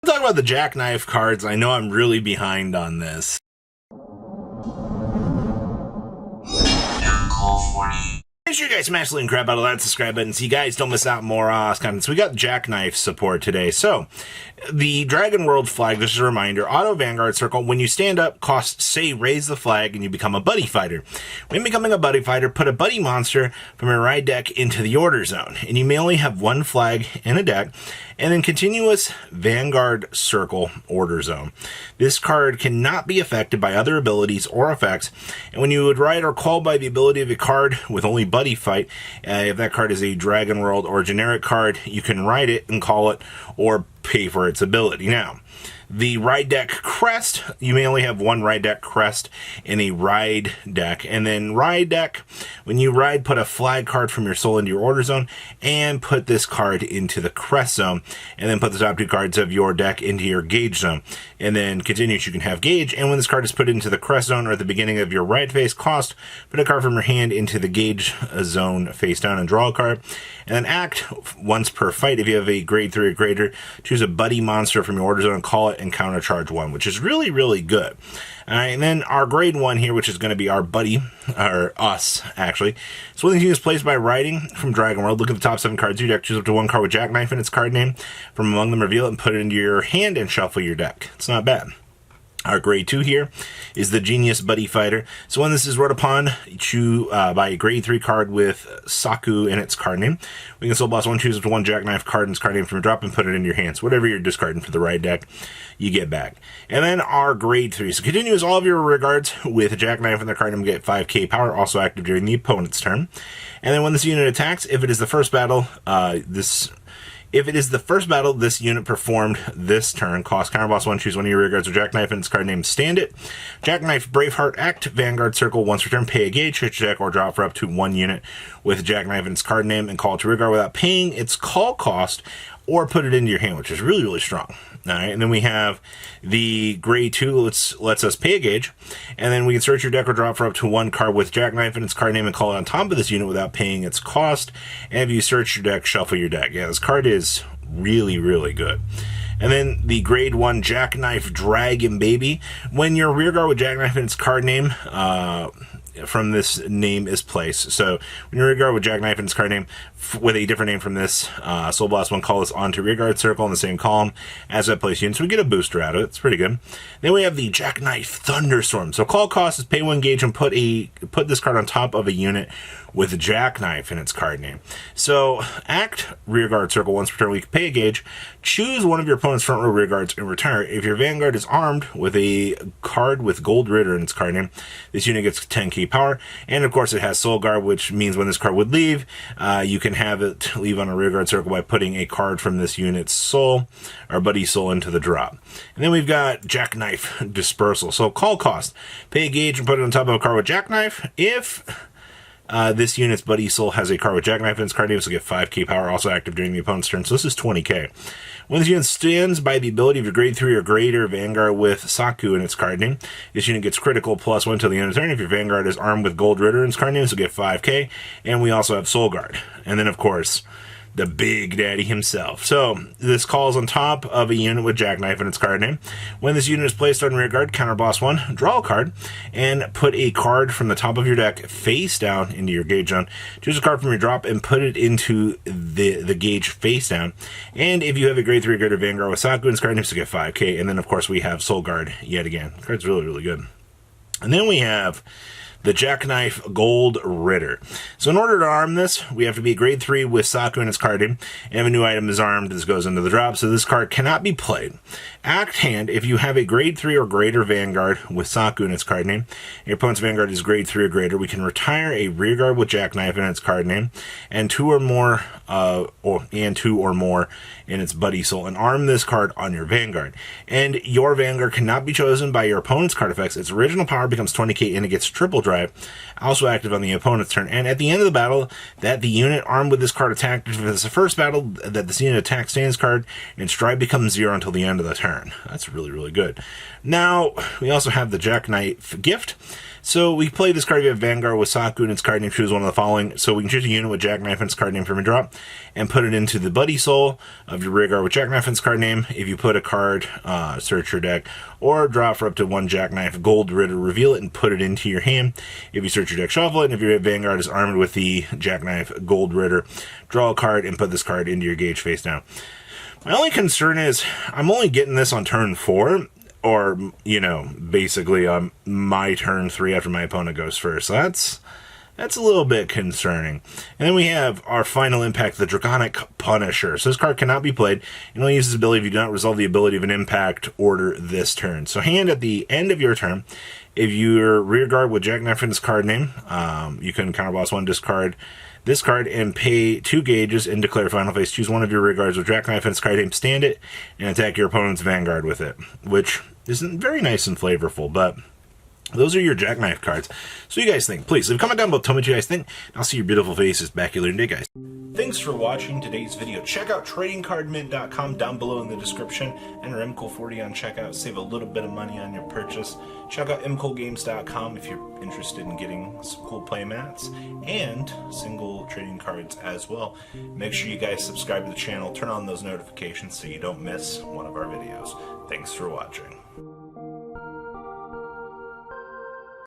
Talk about the Jackknife cards. I know I'm really behind on this. Make sure you guys smash the link, grab out of that subscribe button so you guys don't miss out more content. So we got Jackknife support today. So the Dragon World flag, just a reminder, auto Vanguard circle. When you stand up, cost say raise the flag and you become a buddy fighter. When becoming a buddy fighter, put a buddy monster from your ride deck into the order zone. And you may only have one flag in a deck. And then continuous Vanguard circle order zone. This card cannot be affected by other abilities or effects. And when you would ride or call by the ability of a card with only buddy fight, if that card is a Dragon World or generic card, you can ride it and call it or pay for its ability. Now, the ride deck crest, you may only have one ride deck crest in a ride deck. And then ride deck, when you ride, put a flag card from your soul into your order zone and put this card into the crest zone. And then put the top two cards of your deck into your gauge zone. And then continues, you can have gauge. And when this card is put into the crest zone or at the beginning of your ride phase, cost, put a card from your hand into the gauge zone face down and draw a card. And then act once per fight. If you have a grade 3 or greater, choose a buddy monster from your order zone and call it and counter charge 1, which is really, really good. All right, and then our grade 1 here, which is going to be our buddy, or us, actually. So when the unit is placed by riding from Dragon World, look at the top 7 cards of your deck, choose up to one card with Jackknife in its card name. From among them, reveal it and put it into your hand and shuffle your deck. It's not bad. Our grade 2 here is the Genius Buddy Fighter. So when this is rode upon, by a grade 3 card with Saku in its card name. We can soul boss 1, choose up to one Jackknife card in its card name from your drop and put it in your hands. Whatever you're discarding for the ride deck, you get back. And then our grade 3. So continues all of your regards with Jackknife in their card name, get 5k power, also active during the opponent's turn. And then when this unit attacks, if it is the first battle, this unit performed this turn, cost counter boss 1, choose one of your rear guards with Jackknife in its card name, stand it. Jackknife Braveheart, act Vanguard circle once per turn, pay a gauge, switch your deck, or drop for up to one unit with Jackknife in its card name and call it to rear guard without paying its call cost or put it into your hand, which is really, really strong. All right, and then we have the grade 2, lets us pay a gauge, and then we can search your deck or drop for up to one card with Jackknife in its card name and call it on top of this unit without paying its cost. And if you search your deck, shuffle your deck. Yeah, this card is really, really good. And then the grade 1 Jackknife Dragon Baby. When your rear guard with Jackknife in its card name, from this name is placed. So when your rear guard with Jackknife in its card name with a different name from this, Soul Blast 1, call this onto rear guard circle in the same column as that place unit. So we get a booster out of it. It's pretty good. Then we have the Jackknife Thunderstorm. So call cost is pay 1 gauge and put this card on top of a unit with Jackknife in its card name. So act rear guard circle once per turn. We can pay a gauge. Choose one of your opponent's front row rear guards and retire. If your Vanguard is armed with a card with Gold Ritter in its card name, this unit gets 10k power. And of course it has Soul Guard, which means when this card would leave, you can have it leave on a rear guard circle by putting a card from this unit's soul or buddy soul into the drop. And then we've got Jackknife Dispersal. So call cost, pay a gauge and put it on top of a card with Jackknife. If this unit's buddy soul has a card with Jackknife in its card name, so get 5k power, also active during the opponent's turn. So this is 20k. When this unit stands by the ability of your grade 3 or greater Vanguard with Saku in its card name, this unit gets critical +1 till the end of the turn. If your Vanguard is armed with Gold Ritter in its card name, so get 5k. And we also have Soul Guard. And then, of course, the Big Daddy himself. So this calls on top of a unit with Jackknife in its card name. When this unit is placed on rear guard, counter boss 1, draw a card, and put a card from the top of your deck face down into your gauge zone. Choose a card from your drop and put it into the gauge face down. And if you have a grade 3 or greater Vanguard with Saku in its card name, so get 5k. And then, of course, we have Soul Guard yet again. The card's really, really good. And then we have the Jackknife Gold Ritter. So in order to arm this, we have to be a grade 3 with Saku in its card name. And if a new item is armed, this goes into the drop. So this card cannot be played. Act hand, if you have a grade 3 or greater Vanguard with Saku in its card name, and your opponent's Vanguard is grade 3 or greater, we can retire a rear guard with Jackknife in its card name, and two or more in its buddy soul, and arm this card on your Vanguard. And your Vanguard cannot be chosen by your opponent's card effects. Its original power becomes 20k and it gets triple drive, also active on the opponent's turn. And at the end of the battle that the unit armed with this card attacked, if it's the first battle that this unit attacks stands card, and its drive becomes 0 until the end of the turn. That's really, really good. Now, we also have the Jackknife Gift. So we play this card. We have Vanguard with Saku, and its card name. Choose one of the following. So we can choose a unit with Jackknife and its card name from a drop, and put it into the Buddy Soul of your rearguard with Jackknife and its card name. If you put a card, search your deck, or draw for up to 1 Jackknife Gold Ritter, reveal it and put it into your hand. If you search your deck, shuffle it. And if your Vanguard is armed with the Jackknife Gold Ritter, draw a card and put this card into your gauge face down. My only concern is I'm only getting this on turn 4. Or, you know, basically on my turn 3 after my opponent goes first. So that's a little bit concerning. And then we have our final impact, the Draconic Punisher. So this card cannot be played. It only uses ability if you do not resolve the ability of an impact order this turn. So hand at the end of your turn, if you're rearguard with Jackknife in its card name, you can counterboss 1, discard this card and pay 2 gauges and declare final phase. Choose one of your rearguards with Jackknife and its card name, stand it, and attack your opponent's Vanguard with it, which isn't very nice and flavorful, but those are your Jackknife cards. So what do you guys think? Please leave a comment down below. Tell me what you guys think. I'll see your beautiful faces back here later today, guys. Thanks for watching today's video. Check out tradingcardmint.com down below in the description. Enter MCool40 on checkout. Save a little bit of money on your purchase. Check out mcoolgames.com if you're interested in getting some cool play mats and single trading cards as well. Make sure you guys subscribe to the channel. Turn on those notifications so you don't miss one of our videos. Thanks for watching.